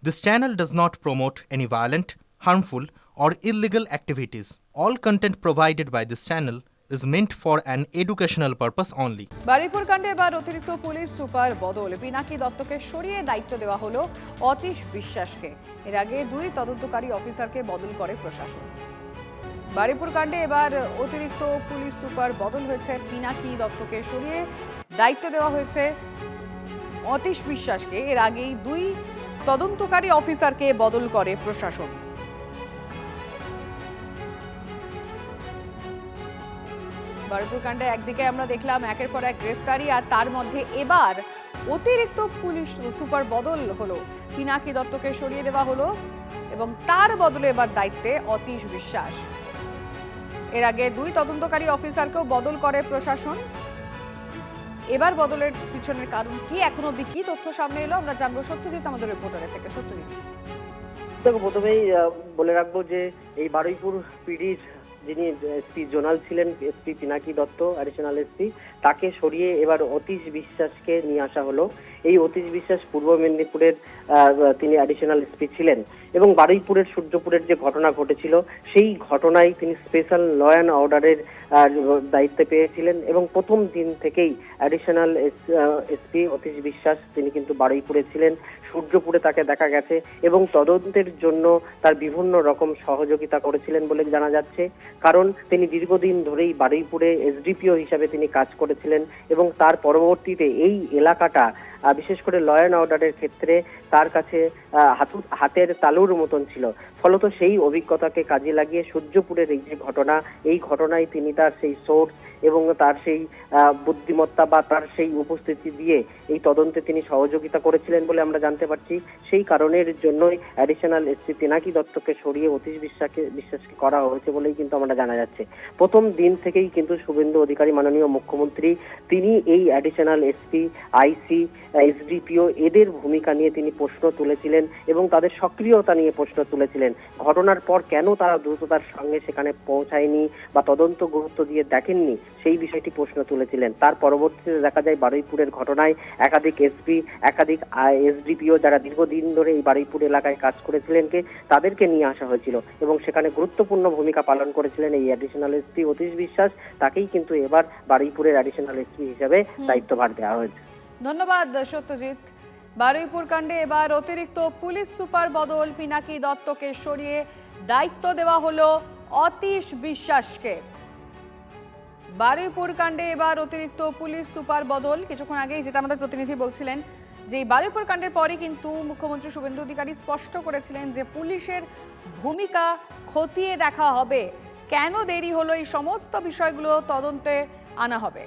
This channel does not promote any violent, harmful, or illegal activities. All content provided by this channel is meant for an educational purpose only. Baruipur কাণ্ডে এবার অতিরিক্ত police super বদল। পিনাকি দত্তকে সরিয়ে দায়িত্ব দেওয়া হলো অতীশ বিশ্বাসকে। এর আগে 2 তদন্তকারী অফিসারকে বদল করে প্রশাসন। বারুইপুর কাণ্ডে এবার অতিরিক্ত পুলিশ সুপার বদল হয়েছে। পিনাকি দত্তকে সরিয়ে দায়িত্ব দেওয়া হয়েছে অতীশ বিশ্বাসকে। এর আগেই 2 তদন্তকারী অফিসারকে বদল করে প্রশাসন। বারুইপুর কাণ্ডে একদিকে আমরা দেখলাম একের পর এক গ্রেফতারি, আর তার মধ্যে এবার অতিরিক্ত পুলিশ সুপার বদল হলো। পিনাকি দত্তকে সরিয়ে দেওয়া হলো এবং তার বদলে এবার দায়িত্বে অতীশ বিশ্বাস। এর আগে 2 তদন্তকারী অফিসারকেও বদল করে প্রশাসন। এবার বদলের পিছনের কারণ কি, এখন অবধি কি তথ্য সামনে এলো আমরা জানবো সত্যজিৎ আমাদের রিপোর্টারের থেকে। সত্যজিৎ, দেখো, প্রথমেই বলে রাখবো যে এই বারুইপুর পিডির যিনি এসপি জোনাল ছিলেন, SP Pinaki Dutta, additional SP, তাকে সরিয়ে এবার অতীশ বিশ্বাসকে নিয়ে আসা হলো। এই অতীশ বিশ্বাস পূর্ব মেদিনীপুরের তিনি অ্যাডিশনাল এসপি ছিলেন এবং বারুইপুরের সূর্যপুরের যে ঘটনা ঘটেছিল সেই ঘটনায় তিনি স্পেশাল ল অ্যান্ড অর্ডারের দায়িত্বে পেয়েছিলেন এবং প্রথম দিন থেকেই অ্যাডিশনাল এসপি অতীশ বিশ্বাস তিনি কিন্তু বারুইপুরে ছিলেন। সূর্যপুরে তাকে দেখা গেছে এবং তদন্তের জন্য তার বিভিন্ন রকম সহযোগিতা করেছিলেন বলে জানা যাচ্ছে, কারণ তিনি দীর্ঘদিন ধরেই বারুইপুরে এসডিপিও হিসাবে তিনি কাজ করেছিলেন এবং তার পরবর্তীতে এই এলাকাটা বিশেষ করে ল অ্যান্ড অর্ডারের ক্ষেত্রে তার কাছে হাতের তালুর মতন ছিল। ফলত সেই অভিজ্ঞতাকে কাজে লাগিয়ে সূর্যপুরের এই যে ঘটনা, এই ঘটনায় তিনি তার সেই সোর্স এবং তার সেই বুদ্ধিমত্তা বা তার সেই উপস্থিতি দিয়ে এই তদন্তে তিনি সহযোগিতা করেছিলেন বলে আমরা জানতে পারছি। সেই কারণের জন্যই অ্যাডিশনাল এসপি পিনাকি দত্তকে সরিয়ে অতীশ বিশ্বাসকে করা হয়েছে বলেই কিন্তু আমরা জানা যাচ্ছে। প্রথম দিন থেকেই কিন্তু শুভেন্দু অধিকারী মাননীয় মুখ্যমন্ত্রী তিনি এই অ্যাডিশনাল এসপি, আইসি, এসডিপিও এদের ভূমিকা নিয়ে তিনি প্রশ্ন তুলেছিলেন এবং তাদের সক্রিয়তা নিয়ে প্রশ্ন তুলেছিলেন। ঘটনার পর কেন তারা দ্রুততার সঙ্গে সেখানে পৌঁছায়নি বা তদন্ত গুরুত্ব দিয়ে দেখেননি সেই বিষয়টি প্রশ্ন তুলেছিলেন। তার পরবর্তীতে দেখা যায় বারুইপুরের ঘটনায় একাধিক এসপি, একাধিক এসডিপিও যারা দীর্ঘদিন ধরে এই বারুইপুর এলাকায় কাজ করেছিলেন তাদেরকে নিয়ে আসা হয়েছিল এবং সেখানে গুরুত্বপূর্ণ ভূমিকা পালন করেছিলেন এই অ্যাডিশনাল এসপি অতীশ বিশ্বাস। তাকেই কিন্তু এবার বারুইপুরের অ্যাডিশনাল এসপি হিসেবে দায়িত্বভার দেওয়া হয়েছে। ধন্যবাদ সত্যজিৎ। বারুইপুর কাণ্ডে এবার অতিরিক্ত পুলিশ সুপার বদল। পিনাকি দত্তকে সরিয়ে দায়িত্ব দেওয়া হলো অতীশ বিশ্বাসকে। বারুইপুর কাণ্ডে এবার অতিরিক্ত পুলিশ সুপার বদল। কিছুক্ষণ আগেই যেটা আমাদের প্রতিনিধি বলছিলেন যে এই বারুইপুর কাণ্ডের পরে কিন্তু মুখ্যমন্ত্রী শুভেন্দু অধিকারী স্পষ্ট করেছিলেন যে পুলিশের ভূমিকা খতিয়ে দেখা হবে, কেন দেরি হলো এই সমস্ত বিষয়গুলো তদন্তে আনা হবে।